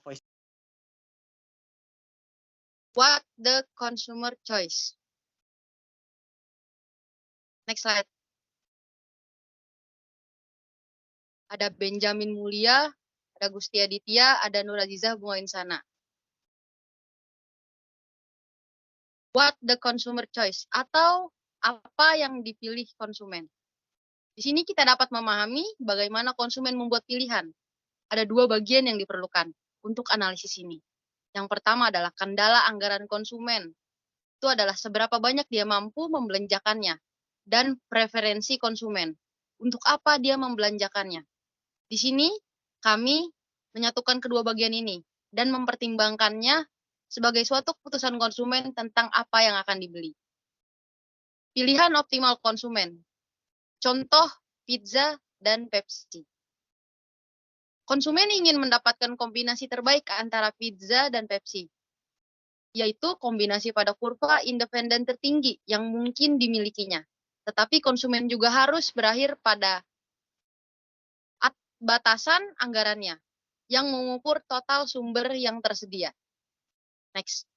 Voice. What the consumer choice? Next slide. Ada Benjamin Mulia, ada Gusti Aditya, ada Nur Azizah Bunga Insana. What the consumer choice? Atau apa yang dipilih konsumen? Di sini kita dapat memahami bagaimana konsumen membuat pilihan. Ada dua bagian yang diperlukan untuk analisis ini. Yang pertama adalah kendala anggaran konsumen. Itu adalah seberapa banyak dia mampu membelanjakannya. Dan preferensi konsumen. Untuk apa dia membelanjakannya. Di sini kami menyatukan kedua bagian ini dan mempertimbangkannya sebagai suatu keputusan konsumen tentang apa yang akan dibeli. Pilihan optimal konsumen. Contoh pizza dan Pepsi. Konsumen ingin mendapatkan kombinasi terbaik antara pizza dan Pepsi, yaitu kombinasi pada kurva independen tertinggi yang mungkin dimilikinya. Tetapi konsumen juga harus berakhir pada batasan anggarannya, yang mengukur total sumber yang tersedia. Next.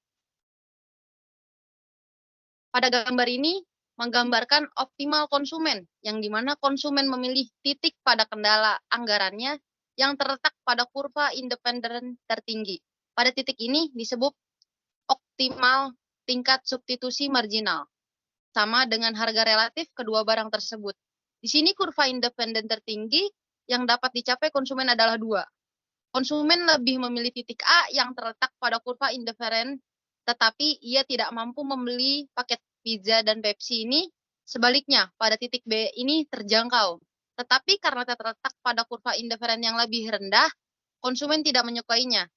Pada gambar ini, menggambarkan optimal konsumen, yang dimana konsumen memilih titik pada kendala anggarannya yang terletak pada kurva independen tertinggi. Pada titik ini disebut optimal tingkat substitusi marginal, sama dengan harga relatif kedua barang tersebut. Di sini kurva independen tertinggi yang dapat dicapai konsumen adalah dua. Konsumen lebih memilih titik A yang terletak pada kurva indiferen, tetapi ia tidak mampu membeli paket pizza dan Pepsi ini. Sebaliknya, pada titik B ini terjangkau. Tetapi karena terletak pada kurva indiferen yang lebih rendah, konsumen tidak menyukainya.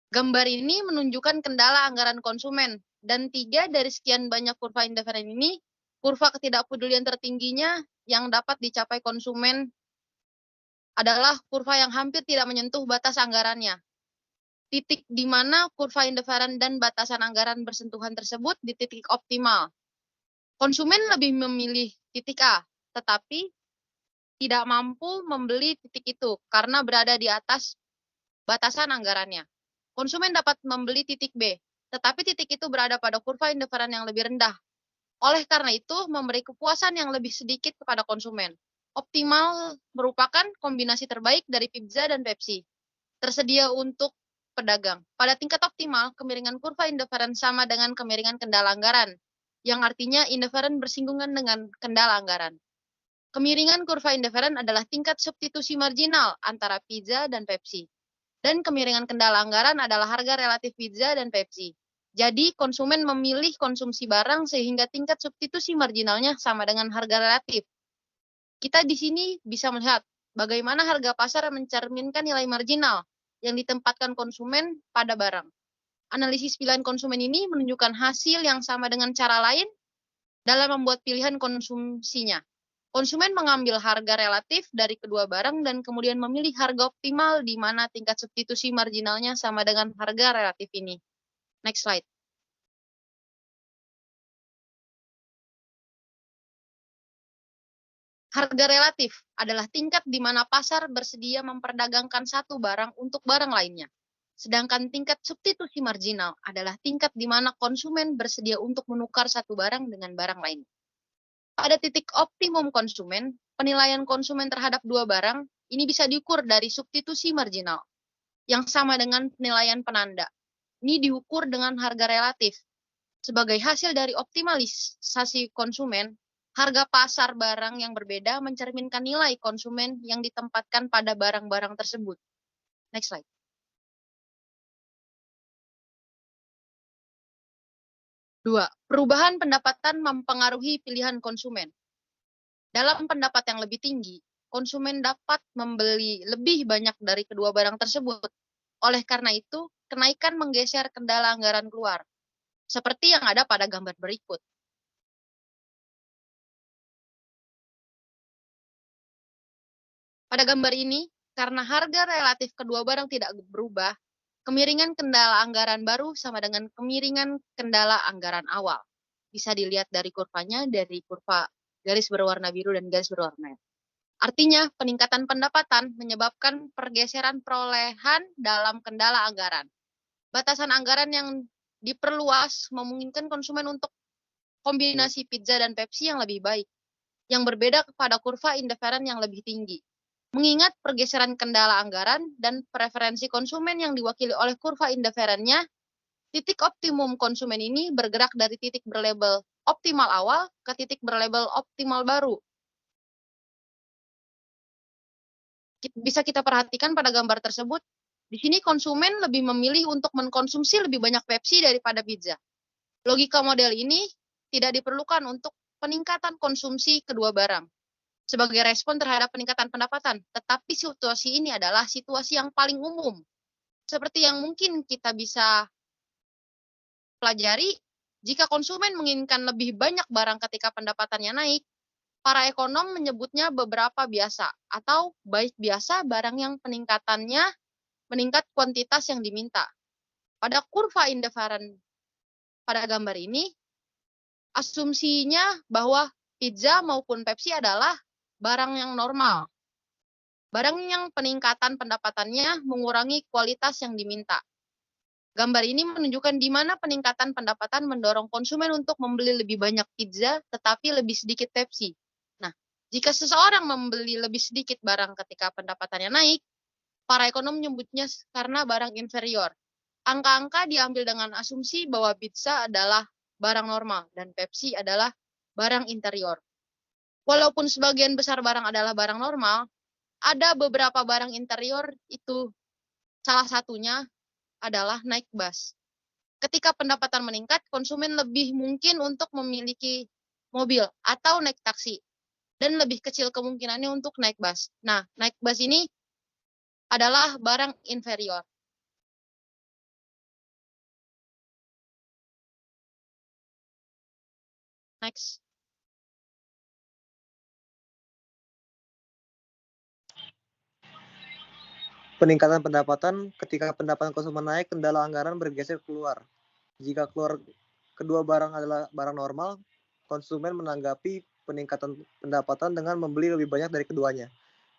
Gambar ini menunjukkan kendala anggaran konsumen, dan 3 dari sekian banyak kurva indiferen ini, kurva ketidakpedulian tertingginya yang dapat dicapai konsumen adalah kurva yang hampir tidak menyentuh batas anggarannya. Titik di mana kurva indiferen dan batasan anggaran bersentuhan tersebut di titik optimal. Konsumen lebih memilih titik A, tetapi tidak mampu membeli titik itu karena berada di atas batasan anggarannya. Konsumen dapat membeli titik B, tetapi titik itu berada pada kurva indiferen yang lebih rendah. Oleh karena itu, memberi kepuasan yang lebih sedikit kepada konsumen. Optimal merupakan kombinasi terbaik dari pizza dan Pepsi. Tersedia untuk pedagang. Pada tingkat optimal, kemiringan kurva indiferen sama dengan kemiringan kendala anggaran, yang artinya indiferen bersinggungan dengan kendala anggaran. Kemiringan kurva indiferen adalah tingkat substitusi marginal antara pizza dan Pepsi. Dan kemiringan kendala anggaran adalah harga relatif pizza dan Pepsi. Jadi, konsumen memilih konsumsi barang sehingga tingkat substitusi marginalnya sama dengan harga relatif. Kita di sini bisa melihat bagaimana harga pasar mencerminkan nilai marginal yang ditempatkan konsumen pada barang. Analisis pilihan konsumen ini menunjukkan hasil yang sama dengan cara lain dalam membuat pilihan konsumsinya. Konsumen mengambil harga relatif dari kedua barang dan kemudian memilih harga optimal di mana tingkat substitusi marginalnya sama dengan harga relatif ini. Next slide. Harga relatif adalah tingkat di mana pasar bersedia memperdagangkan satu barang untuk barang lainnya. Sedangkan tingkat substitusi marginal adalah tingkat di mana konsumen bersedia untuk menukar satu barang dengan barang lain. Pada titik optimum konsumen, penilaian konsumen terhadap dua barang ini bisa diukur dari substitusi marginal, yang sama dengan penilaian penanda. Ini diukur dengan harga relatif. Sebagai hasil dari optimalisasi konsumen, harga pasar barang yang berbeda mencerminkan nilai konsumen yang ditempatkan pada barang-barang tersebut. Next slide. Dua, perubahan pendapatan mempengaruhi pilihan konsumen. Dalam pendapat yang lebih tinggi, konsumen dapat membeli lebih banyak dari kedua barang tersebut. Oleh karena itu, kenaikan menggeser kendala anggaran keluar, seperti yang ada pada gambar berikut. Pada gambar ini, karena harga relatif kedua barang tidak berubah, kemiringan kendala anggaran baru sama dengan kemiringan kendala anggaran awal. Bisa dilihat dari kurvanya, dari kurva garis berwarna biru dan garis berwarna merah. Artinya, peningkatan pendapatan menyebabkan pergeseran perolehan dalam kendala anggaran. Batasan anggaran yang diperluas memungkinkan konsumen untuk kombinasi pizza dan Pepsi yang lebih baik, yang berbeda kepada kurva indiferen yang lebih tinggi. Mengingat pergeseran kendala anggaran dan preferensi konsumen yang diwakili oleh kurva indiferennya, titik optimum konsumen ini bergerak dari titik berlabel optimal awal ke titik berlabel optimal baru. Bisa kita perhatikan pada gambar tersebut, di sini konsumen lebih memilih untuk mengkonsumsi lebih banyak Pepsi daripada pizza. Logika model ini tidak diperlukan untuk peningkatan konsumsi kedua barang sebagai respon terhadap peningkatan pendapatan, tetapi situasi ini adalah situasi yang paling umum. Seperti yang mungkin kita bisa pelajari, jika konsumen menginginkan lebih banyak barang ketika pendapatannya naik, para ekonom menyebutnya beberapa biasa atau baik biasa barang yang peningkatannya meningkat kuantitas yang diminta. Pada kurva indiferen pada gambar ini, asumsinya bahwa pizza maupun Pepsi adalah barang yang normal. Barang yang peningkatan pendapatannya mengurangi kualitas yang diminta. Gambar ini menunjukkan di mana peningkatan pendapatan mendorong konsumen untuk membeli lebih banyak pizza tetapi lebih sedikit Pepsi. Nah, jika seseorang membeli lebih sedikit barang ketika pendapatannya naik, para ekonom menyebutnya karena barang inferior. Angka-angka diambil dengan asumsi bahwa pizza adalah barang normal dan Pepsi adalah barang interior. Walaupun sebagian besar barang adalah barang normal, ada beberapa barang interior itu salah satunya adalah naik bus. Ketika pendapatan meningkat, konsumen lebih mungkin untuk memiliki mobil atau naik taksi, dan lebih kecil kemungkinannya untuk naik bus. Nah, naik bus ini adalah barang inferior. Next. Peningkatan pendapatan ketika pendapatan konsumen naik, kendala anggaran bergeser keluar. Jika keluar kedua barang adalah barang normal, konsumen menanggapi peningkatan pendapatan dengan membeli lebih banyak dari keduanya.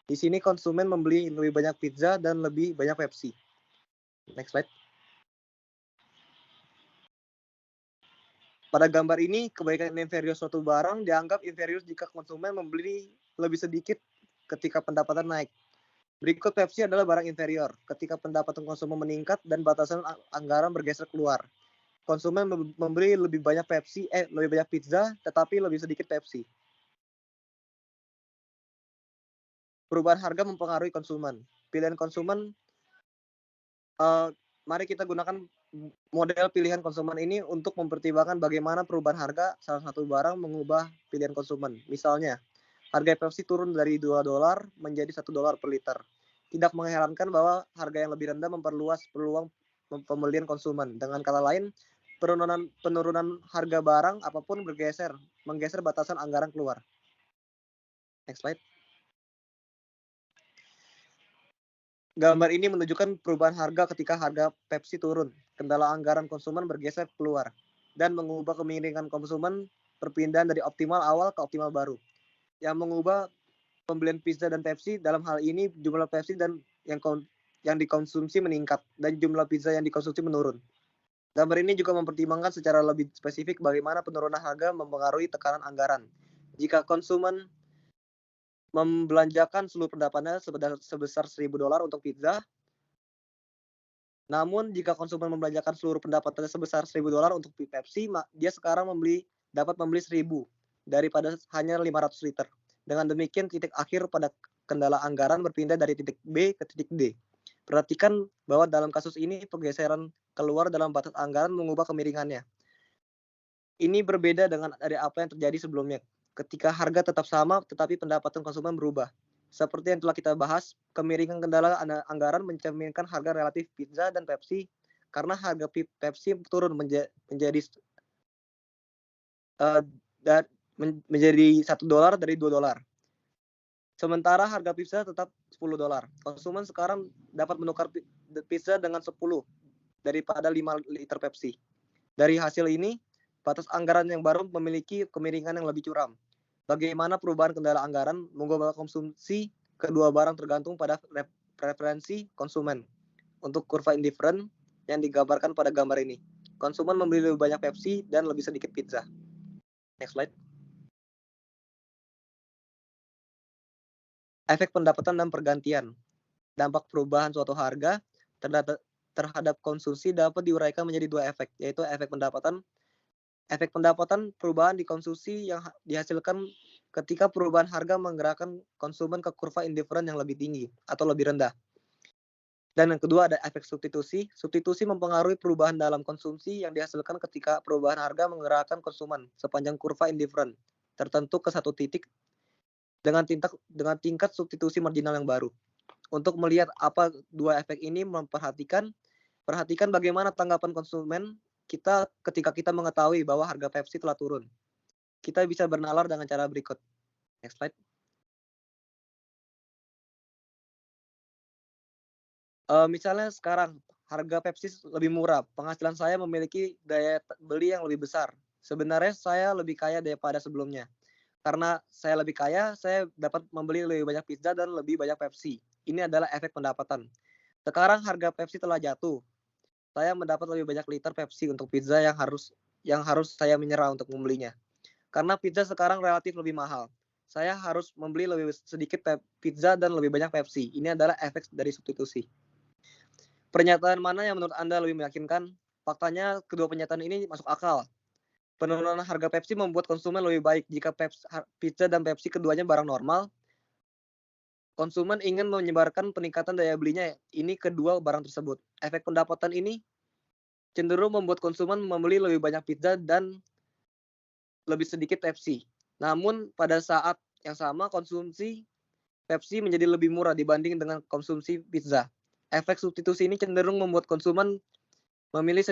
Di sini konsumen membeli lebih banyak pizza dan lebih banyak Pepsi. Next slide. Pada gambar ini, kebaikan inferior suatu barang dianggap inferior jika konsumen membeli lebih sedikit ketika pendapatan naik. Berikut Pepsi adalah barang inferior ketika pendapatan konsumen meningkat dan batasan anggaran bergeser keluar. Konsumen membeli lebih banyak lebih banyak pizza, tetapi lebih sedikit Pepsi. Perubahan harga mempengaruhi konsumen. Pilihan konsumen, mari kita gunakan model pilihan konsumen ini untuk mempertimbangkan bagaimana perubahan harga salah satu barang mengubah pilihan konsumen. Misalnya, harga Pepsi turun dari $2 menjadi $1 per liter. Tidak mengherankan bahwa harga yang lebih rendah memperluas peluang pembelian konsumen. Dengan kata lain, penurunan harga barang apapun menggeser batasan anggaran keluar. Next slide. Gambar ini menunjukkan perubahan harga ketika harga Pepsi turun. Kendala anggaran konsumen bergeser keluar dan mengubah kemiringan konsumen perpindahan dari optimal awal ke optimal baru. Yang mengubah pembelian pizza dan Pepsi, dalam hal ini jumlah Pepsi dan yang dikonsumsi meningkat dan jumlah pizza yang dikonsumsi menurun. Gambar ini juga mempertimbangkan secara lebih spesifik bagaimana penurunan harga mempengaruhi tekanan anggaran. Jika konsumen membelanjakan seluruh pendapatannya sebesar $1.000 untuk pizza, namun jika konsumen membelanjakan seluruh pendapatannya sebesar $1.000 untuk Pepsi, dia sekarang dapat membeli 1.000 daripada hanya 500 liter. Dengan demikian, titik akhir pada kendala anggaran berpindah dari titik B ke titik D. Perhatikan bahwa dalam kasus ini pergeseran keluar dalam batas anggaran mengubah kemiringannya. Ini berbeda dari apa yang terjadi sebelumnya, ketika harga tetap sama tetapi pendapatan konsumen berubah. Seperti yang telah kita bahas, kemiringan kendala anggaran mencerminkan harga relatif pizza dan Pepsi karena harga Pepsi turun menjadi $1 dari $2. Sementara harga pizza tetap $10. Konsumen sekarang dapat menukar pizza dengan 10 daripada 5 liter Pepsi. Dari hasil ini, batas anggaran yang baru memiliki kemiringan yang lebih curam. Bagaimana perubahan kendala anggaran mengubah konsumsi kedua barang tergantung pada preferensi konsumen. Untuk kurva indifferent yang digambarkan pada gambar ini, konsumen membeli lebih banyak Pepsi dan lebih sedikit pizza. Next slide. Efek pendapatan dan pergantian. Dampak perubahan suatu harga terhadap konsumsi dapat diuraikan menjadi dua efek, yaitu efek pendapatan perubahan di konsumsi yang dihasilkan ketika perubahan harga menggerakkan konsumen ke kurva indifferent yang lebih tinggi atau lebih rendah. Dan yang kedua ada efek substitusi. Substitusi mempengaruhi perubahan dalam konsumsi yang dihasilkan ketika perubahan harga menggerakkan konsumen sepanjang kurva indifferent tertentu ke satu titik dengan tingkat substitusi marginal yang baru. Untuk melihat apa dua efek ini, perhatikan bagaimana tanggapan konsumen kita ketika kita mengetahui bahwa harga Pepsi telah turun. Kita bisa bernalar dengan cara berikut. Next slide. Misalnya sekarang harga Pepsi lebih murah, penghasilan saya memiliki daya beli yang lebih besar. Sebenarnya saya lebih kaya daripada sebelumnya. Karena saya lebih kaya, saya dapat membeli lebih banyak pizza dan lebih banyak Pepsi. Ini adalah efek pendapatan. Sekarang harga Pepsi telah jatuh. Saya mendapat lebih banyak liter Pepsi untuk pizza yang harus saya menyerah untuk membelinya. Karena pizza sekarang relatif lebih mahal. Saya harus membeli lebih sedikit pizza dan lebih banyak Pepsi. Ini adalah efek dari substitusi. Pernyataan mana yang menurut Anda lebih meyakinkan? Faktanya kedua pernyataan ini masuk akal. Penurunan harga Pepsi membuat konsumen lebih baik. Jika pizza dan Pepsi keduanya barang normal, konsumen ingin menyebarkan peningkatan daya belinya ini kedua barang tersebut. Efek pendapatan ini cenderung membuat konsumen membeli lebih banyak pizza dan lebih sedikit Pepsi. Namun pada saat yang sama konsumsi Pepsi menjadi lebih murah dibanding dengan konsumsi pizza. Efek substitusi ini cenderung membuat konsumen memilih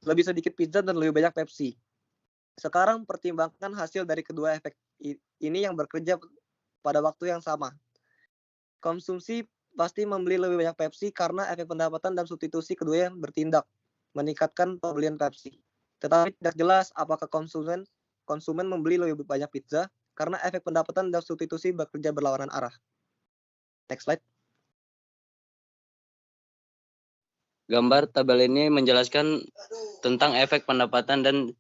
lebih sedikit pizza dan lebih banyak Pepsi. Sekarang pertimbangkan hasil dari kedua efek ini yang bekerja pada waktu yang sama. Konsumsi pasti membeli lebih banyak Pepsi karena efek pendapatan dan substitusi keduanya bertindak meningkatkan pembelian Pepsi. Tetapi tidak jelas apakah konsumen membeli lebih banyak pizza karena efek pendapatan dan substitusi bekerja berlawanan arah. Next slide. Gambar tabel ini menjelaskan tentang efek pendapatan dan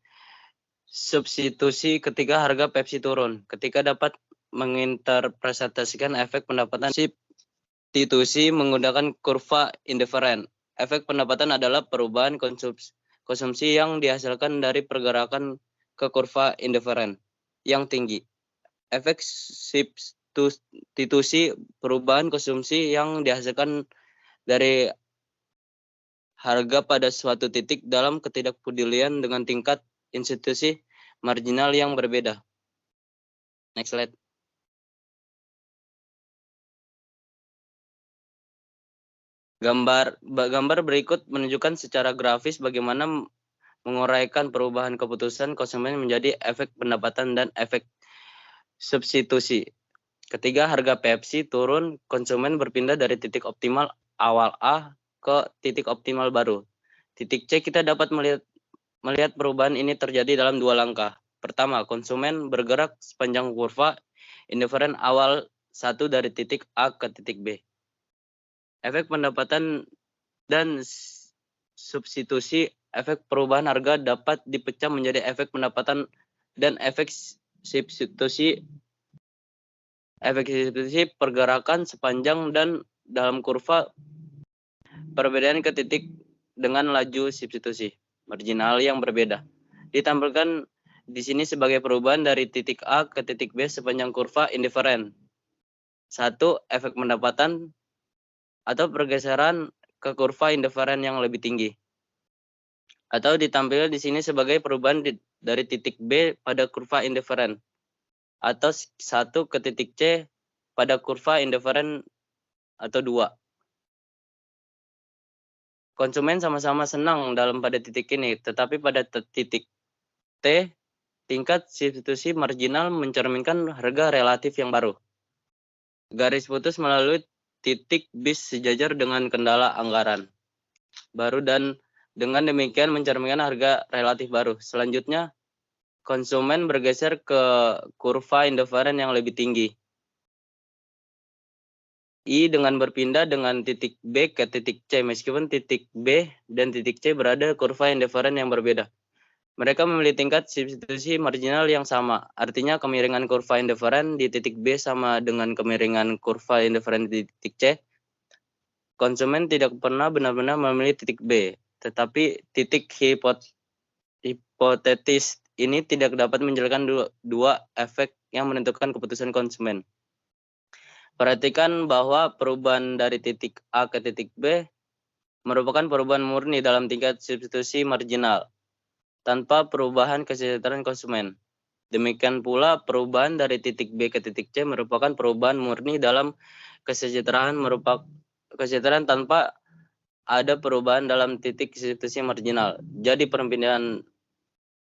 substitusi ketika harga Pepsi turun. Ketika dapat menginterpretasikan efek pendapatan substitusi menggunakan kurva indifferent. Efek pendapatan adalah perubahan konsumsi yang dihasilkan dari pergerakan ke kurva indifferent yang tinggi. Efek substitusi perubahan konsumsi yang dihasilkan dari harga pada suatu titik dalam ketidakpedulian dengan tingkat institusi marginal yang berbeda. Next slide. Gambar berikut menunjukkan secara grafis bagaimana menguraikan perubahan keputusan konsumen menjadi efek pendapatan dan efek substitusi. Ketika harga Pepsi turun, konsumen berpindah dari titik optimal awal A ke titik optimal baru. Titik C kita dapat melihat perubahan ini terjadi dalam dua langkah. Pertama, konsumen bergerak sepanjang kurva indifferent awal 1 dari titik A ke titik B. Efek pendapatan dan substitusi. Efek perubahan harga dapat dipecah menjadi efek pendapatan dan efek substitusi. Efek substitusi pergerakan sepanjang dan dalam kurva perbedaan ke titik dengan laju substitusi marginal yang berbeda. Ditampilkan di sini sebagai perubahan dari titik A ke titik B sepanjang kurva indifferent. 1. Efek pendapatan atau pergeseran ke kurva indifferent yang lebih tinggi. Atau ditampilkan di sini sebagai perubahan dari titik B pada kurva indifferent. Atau 1 ke titik C pada kurva indifferent atau 2. Konsumen sama-sama senang pada titik ini, tetapi pada titik T, tingkat substitusi marginal mencerminkan harga relatif yang baru. Garis putus melalui titik bis sejajar dengan kendala anggaran baru dan dengan demikian mencerminkan harga relatif baru. Selanjutnya, konsumen bergeser ke kurva indiferen yang lebih tinggi. I dengan berpindah dengan titik B ke titik C, meskipun titik B dan titik C berada kurva indiferen yang berbeda. Mereka memilih tingkat substitusi marginal yang sama. Artinya kemiringan kurva indiferen di titik B sama dengan kemiringan kurva indiferen di titik C. Konsumen tidak pernah benar-benar memilih titik B, tetapi titik hipotetis ini tidak dapat menjelaskan dua efek yang menentukan keputusan konsumen. Perhatikan bahwa perubahan dari titik A ke titik B merupakan perubahan murni dalam tingkat substitusi marginal, tanpa perubahan kesejahteraan konsumen. Demikian pula perubahan dari titik B ke titik C merupakan perubahan murni dalam kesejahteraan tanpa ada perubahan dalam titik substitusi marginal. Jadi perpindahan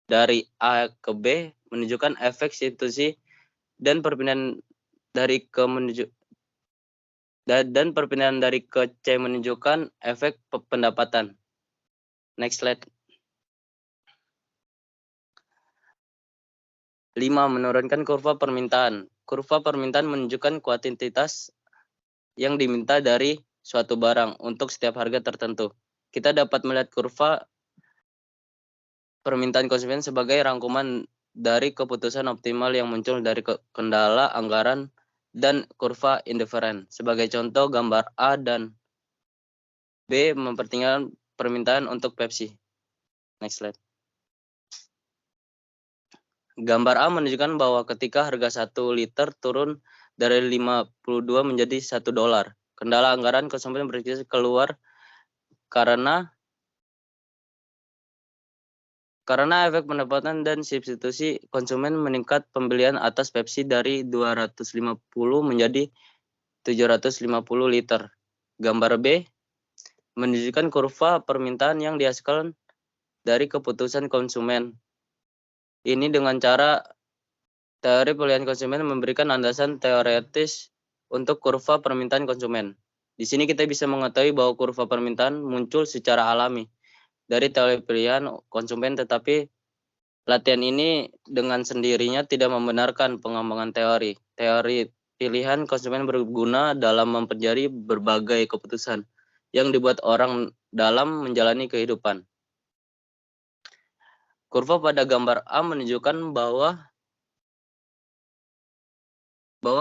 dari A ke B menunjukkan efek substitusi dan perpindahan dari ke C menunjukkan efek pendapatan. Next slide. 5. Menurunkan kurva permintaan. Kurva permintaan menunjukkan kuantitas yang diminta dari suatu barang untuk setiap harga tertentu. Kita dapat melihat kurva permintaan konsumen sebagai rangkuman dari keputusan optimal yang muncul dari kendala anggaran dan kurva indiferen. Sebagai contoh, gambar A dan B mempertinggalkan permintaan untuk Pepsi. Next slide. Gambar A menunjukkan bahwa ketika harga 1 liter turun dari 52 menjadi $1, kendala anggaran konsumen bergeser keluar karena efek pendapatan dan substitusi konsumen meningkat pembelian atas Pepsi dari 250 menjadi 750 liter. Gambar B menunjukkan kurva permintaan yang dihasilkan dari keputusan konsumen. Ini dengan cara teori pilihan konsumen memberikan landasan teoretis untuk kurva permintaan konsumen. Di sini kita bisa mengetahui bahwa kurva permintaan muncul secara alami dari teori pilihan konsumen, tetapi latihan ini dengan sendirinya tidak membenarkan pengembangan teori. Teori pilihan konsumen berguna dalam mempelajari berbagai keputusan yang dibuat orang dalam menjalani kehidupan. Kurva pada gambar A menunjukkan bahwa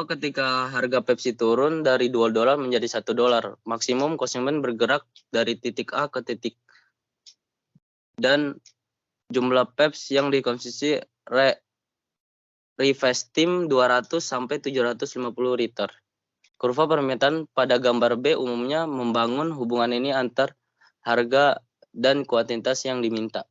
ketika harga Pepsi turun dari $2 menjadi $1, maksimum konsumen bergerak dari titik A ke titik dan jumlah Pepsi yang dikonsumsi Rivestim 200 sampai 750 liter. Kurva permintaan pada gambar B umumnya membangun hubungan ini antar harga dan kuantitas yang diminta.